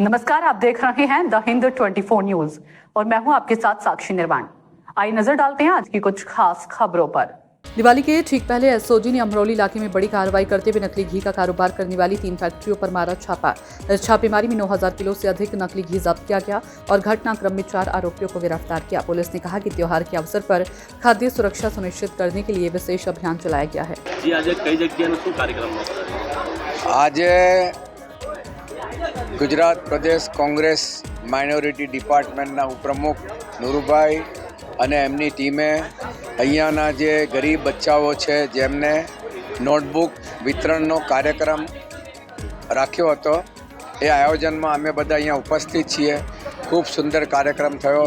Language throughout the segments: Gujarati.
नमस्कार, आप देख रहे हैं द हिंद 24 न्यूज और मैं हूं आपके साथ साक्षी निर्वाण। आइए नजर डालते हैं आज की कुछ खास खबरों पर। दिवाली के ठीक पहले एसओजी ने अमरोली इलाके में बड़ी कार्रवाई करते हुए नकली घी का कारोबार करने वाली 3 फैक्ट्रियों पर मारा छापा। इस छापेमारी में 9000 किलो से अधिक नकली घी जब्त किया गया और घटनाक्रम में 4 आरोपियों को गिरफ्तार किया। पुलिस ने कहा कि त्योहार के अवसर पर खाद्य सुरक्षा सुनिश्चित करने के लिए विशेष अभियान चलाया गया है। जी आज कई जगह कार्यक्रम आज गुजरात प्रदेश कांग्रेस माइनॉरिटी डिपार्टमेंटना उपप्रमुख नूरुभाई અને એમની ટીમે અહીંયાના જે ગરીબ બચ્ચાઓ છે જેમને નોટબુક વિતરણનો કાર્યક્રમ રાખ્યો હતો એ આયોજનમાં અમે બધા અહીંયા ઉપસ્થિત છીએ। ખૂબ સુંદર કાર્યક્રમ થયો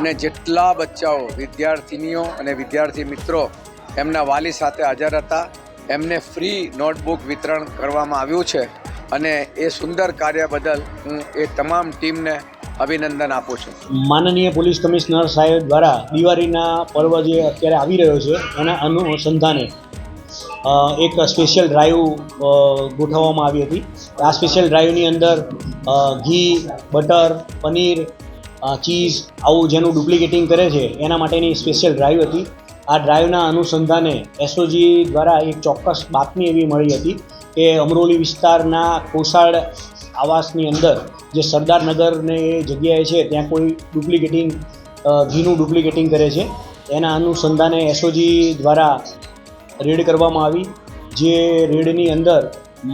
અને જેટલા બચ્ચાઓ વિદ્યાર્થીનીઓ અને વિદ્યાર્થી મિત્રો એમના વાલી સાથે હાજર હતા એમને ફ્રી નોટબુક વિતરણ કરવામાં આવ્યું છે અને એ સુંદર કાર્ય બદલ હું એ તમામ ટીમને અભિનંદન આપું છું। માનનીય પોલીસ કમિશનર સાહેબ દ્વારા દિવાળીના પર્વ જે અત્યારે આવી રહ્યો છે એના અનુસંધાને એક સ્પેશિયલ ડ્રાઈવ ગોઠવવામાં આવી હતી। આ સ્પેશિયલ ડ્રાઈવની અંદર ઘી, બટર, પનીર, ચીઝ આવું જેનું ડુપ્લિકેટિંગ કરે છે એના માટેની સ્પેશિયલ ડ્રાઈવ હતી। આ ડ્રાઈવના અનુસંધાને એસઓજી દ્વારા એક ચોક્કસ બાતમી એવી મળી હતી કે અમરોલી વિસ્તારના કોસાડ આવાસની અંદર જે સરદારનગર ને એ જગ્યાએ છે ત્યાં કોઈ ડુપ્લિકેટિંગ ઘીનું ડુપ્લિકેટિંગ કરે છે। એના અનુસંધાને એસઓજી દ્વારા રેડ કરવામાં આવી। જે રેડની અંદર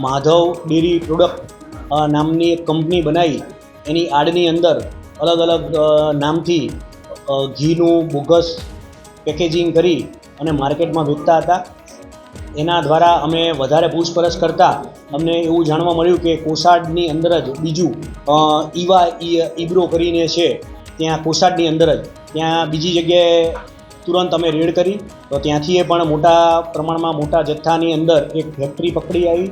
માધવ ડેરી પ્રોડક્ટ નામની એક કંપની બનાવી એની આડની અંદર અલગ અલગ નામથી ઘીનું બોગસ પેકેજિંગ કરી અને માર્કેટમાં વેચતા હતા। એના દ્વારા અમે વધારે પૂછપરછ કરતાં અમને એવું જાણવા મળ્યું કે કોસાડની અંદર જ બીજું ઈવા ઈબ્રો કરીને છે ત્યાં કોસાડની અંદર જ ત્યાં બીજી જગ્યાએ તુરંત અમે રેડ કરી તો ત્યાંથી એ પણ મોટા પ્રમાણમાં મોટા જથ્થાની અંદર એક ફેક્ટરી પકડી આવી।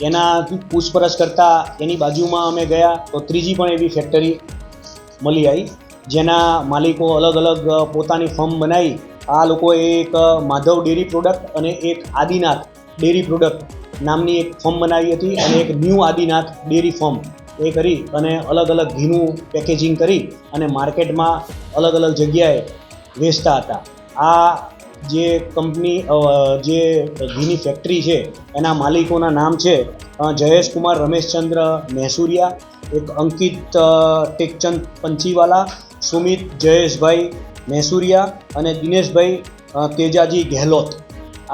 એનાથી પૂછપરછ કરતાં એની બાજુમાં અમે ગયા તો ત્રીજી પણ એવી ફેક્ટરી મળી આવી જેના માલિકો અલગ અલગ પોતાની ફર્મ બનાવી આ લોકોએ એક માધવ ડેરી પ્રોડક્ટ અને એક આદિનાથ ડેરી પ્રોડક્ટ નામની એક ફર્મ બનાવી હતી અને એક ન્યૂ આદિનાથ ડેરી ફર્મ એ કરી અને અલગ અલગ ઘીનું પેકેજિંગ કરી અને માર્કેટમાં અલગ અલગ જગ્યાએ વેચતા હતા। આ જે કંપની જે ઘીની ફેક્ટરી છે એના માલિકોના નામ છે જયેશ કુમાર રમેશચંદ્ર મહેસુરિયા, એક અંકિત ટેકચંદ પંચીવાલા, સુમિત જયેશભાઈ મહેસુરિયા અને દિનેશભાઈ તેજાજી ગેહલોત।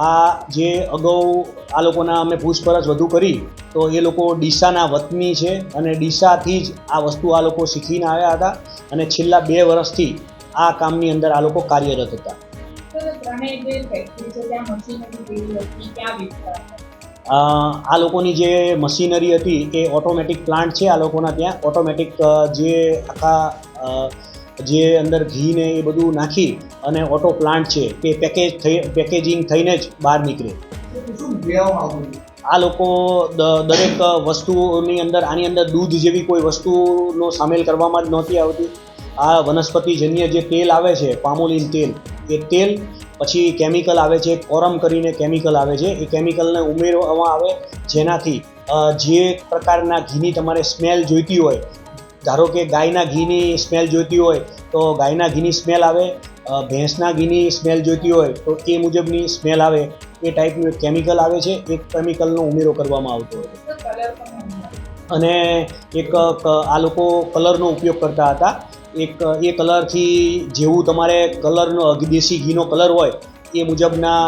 આ જે અગાઉ આ લોકોના અમે પૂછપરછ વધુ કરી તો એ લોકો ડીસાના વતની છે અને ડીસાથી જ આ વસ્તુ આ લોકો શીખીને આવ્યા હતા અને છેલ્લા 2 વર્ષથી આ કામની અંદર આ લોકો કાર્યરત હતા। આ લોકોની જે મશીનરી હતી એ ઓટોમેટિક પ્લાન્ટ છે આ લોકોના ત્યાં ઓટોમેટિક જે આખા જે અંદર ઘી ને એ બધું નાખી અને ઓટો પ્લાન્ટ છે કે પેકેજિંગ થઈને જ બહાર નીકળે। આ લોકો દરેક વસ્તુની અંદર આની અંદર દૂધ જેવી કોઈ વસ્તુનો સામેલ કરવામાં જ નહોતી આવતી। આ વનસ્પતિજન્ય જે તેલ આવે છે પામોલિન તેલ એ તેલ પછી કેમિકલ આવે છે કોરમ કરીને કેમિકલ આવે છે એ કેમિકલને ઉમેરવામાં આવે જેનાથી જે પ્રકારના ઘીની તમારે સ્મેલ જોઈતી હોય ધારો કે ગાયના ઘીની સ્મેલ જોઈતી હોય તો ગાયના ઘીની સ્મેલ આવે, ભેંસના ઘીની સ્મેલ જોઈતી હોય તો એ મુજબની સ્મેલ આવે એ ટાઈપનું એક કેમિકલ આવે છે। એક કેમિકલનો ઉમેરો કરવામાં આવતો હોય અને એક આ લોકો કલરનો ઉપયોગ કરતા હતા। એક એ કલરથી જેવું તમારે કલરનો દેશી ઘીનો કલર હોય એ મુજબના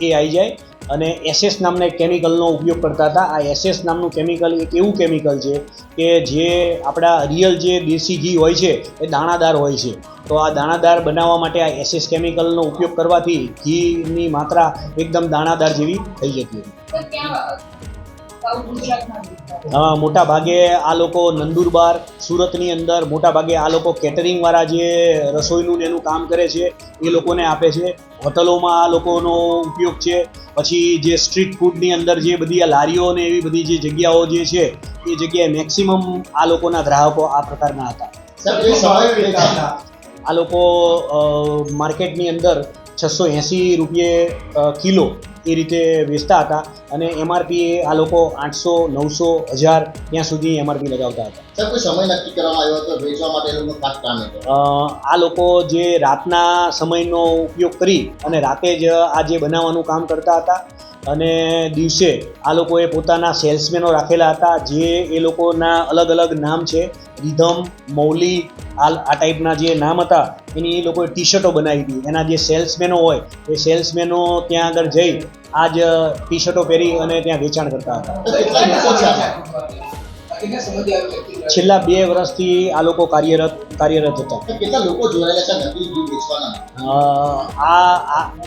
એ આવી જાય અને એસએસ નામના એક કેમિકલનો ઉપયોગ કરતા હતા। આ એસએસ નામનું કેમિકલ એક એવું કેમિકલ છે કે જે આપણા રિયલ જે દેશી ઘી હોય છે એ દાણાદાર હોય છે તો આ દાણાદાર બનાવવા માટે આ એસએસ કેમિકલનો ઉપયોગ કરવાથી ઘીની માત્રા એકદમ દાણાદાર જેવી થઈ જતી હતી। મોટા ભાગે આ લોકો નંદુરબાર સુરતની અંદર મોટા ભાગે આ લોકો કેટરિંગવાળા જે રસોઈનું એનું કામ કરે છે એ લોકોને આપે છે। હોટલોમાં આ લોકોનો ઉપયોગ છે। પછી જે સ્ટ્રીટ ફૂડની અંદર જે બધી આ લારીઓ ને એવી બધી જે જગ્યાઓ જે છે એ જગ્યાએ મેક્સિમમ આ લોકોના ગ્રાહકો આ પ્રકારના હતા। આ લોકો માર્કેટની અંદર 680 રૂપિયે કિલો એ રીતે વેચતા હતા અને એમઆરપી આ લોકો 800, 900, 1000 ત્યાં સુધી એમઆરપી લગાવતા હતા। સર કોઈ સમય નક્કી કરવામાં આવ્યો હતો વેચવા માટે એ લોકોનું ખાસ કામ હતું? આ લોકો જે રાતના સમયનો ઉપયોગ કરી અને રાતે જ આ જે બનાવવાનું કામ કરતા હતા અને દિવસે આ લોકોએ પોતાના સેલ્સમેનો રાખેલા હતા, જે એ લોકોના અલગ અલગ નામ છે, રિધમ, મૌલી, આ ટાઈપના જે નામ હતા એની એ લોકોએ ટી શર્ટો બનાવી હતી. એના જે સેલ્સમેનો હોય એ સેલ્સમેનો ત્યાં આગળ જઈ આ જ ટી શર્ટો પહેરી અને ત્યાં વેચાણ કરતા હતા. તો કેટલા લોકો છે આમાં? છેલ્લા 2 વર્ષથી આ લોકો કાર્યરત હતા. તો કેટલા લોકો જોડાયેલા છે નકલી ઘી વેચવાના?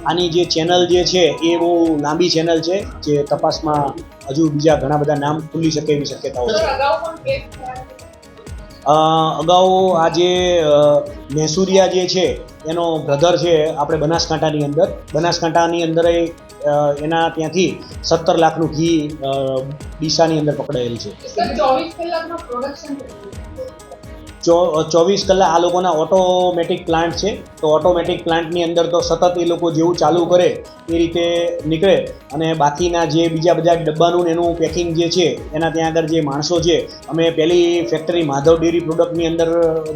આની જે ચેનલ જે છે એ બહુ લાંબી ચેનલ છે, જે તપાસમાં હજુ બીજા ઘણા બધા નામ ખુલી શકે એવી શક્યતાઓ છે. અગાઉ આ જે મહેસુરિયા જે છે એનો બ્રધર છે આપણે બનાસકાંઠાની અંદર એના ત્યાંથી 17 લાખનું ઘી ડીસાની અંદર પકડાયેલ છે. 24 કલાકમાં પ્રોડક્શન 24 કલાક આ લોકોના ઓટોમેટિક પ્લાન્ટ છે, તો ઓટોમેટિક પ્લાન્ટની અંદર તો સતત એ લોકો જેવું ચાલુ કરે એ રીતે નીકળે, અને બાકીના જે બીજા બધા ડબ્બાનું એનું પેકિંગ જે છે એના ત્યાં આગળ જે માણસો છે, અમે પહેલી ફેક્ટરી માધવ ડેરી પ્રોડક્ટની અંદર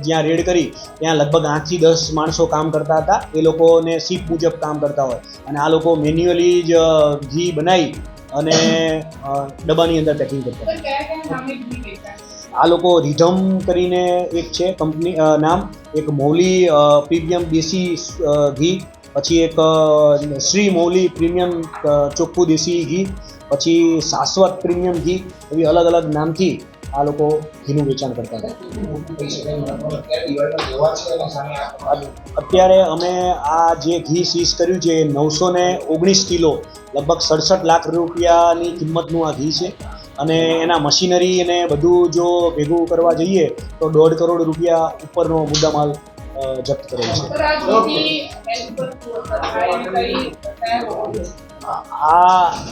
જ્યાં રેડ કરી ત્યાં લગભગ 8 થી 10 માણસો કામ કરતા હતા. એ લોકોને શિફ્ટ મુજબ કામ કરતા હોય અને આ લોકો મેન્યુઅલી જ ઘી બનાવી અને ડબ્બાની અંદર પેકિંગ કરતા હોય. કયા નામે ઘી વેચાય? આ લોકો રિધમ કરીને એક છે કંપની નામ, એક મૌલી પ્રીમિયમ દેશી ઘી, પછી એક શ્રી મૌલી પ્રીમિયમ ચોખ્ખું દેશી ઘી, પછી શાશ્વત પ્રીમિયમ ઘી, એવી અલગ અલગ નામથી આ લોકો ઘીનું વેચાણ કરતા હતા. અત્યારે અમે આ જે ઘી સીઝ કર્યું છે 919 કિલો, લગભગ 67 લાખ રૂપિયાની કિંમતનું આ ઘી છે, અને એના મશીનરી અને બધું જો ભેગું કરવા જઈએ તો 1.5 કરોડ રૂપિયા ઉપરનો મુદ્દામાલ જપ્ત કરેલ છે.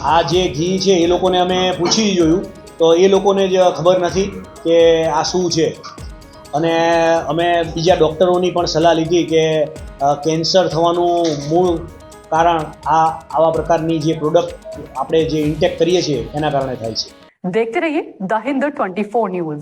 આ જે ઘી છે એ લોકોને અમે પૂછી જોયું તો એ લોકોને જ ખબર નથી કે આ શું છે, અને અમે બીજા ડૉક્ટરોની પણ સલાહ લીધી કે કેન્સર થવાનું મૂળ કારણ આવા પ્રકારની જે પ્રોડક્ટ આપણે જે ઇન્ટેક કરીએ છીએ એના કારણે થાય છે. देखते रहिए द हिंद 24 न्यूज.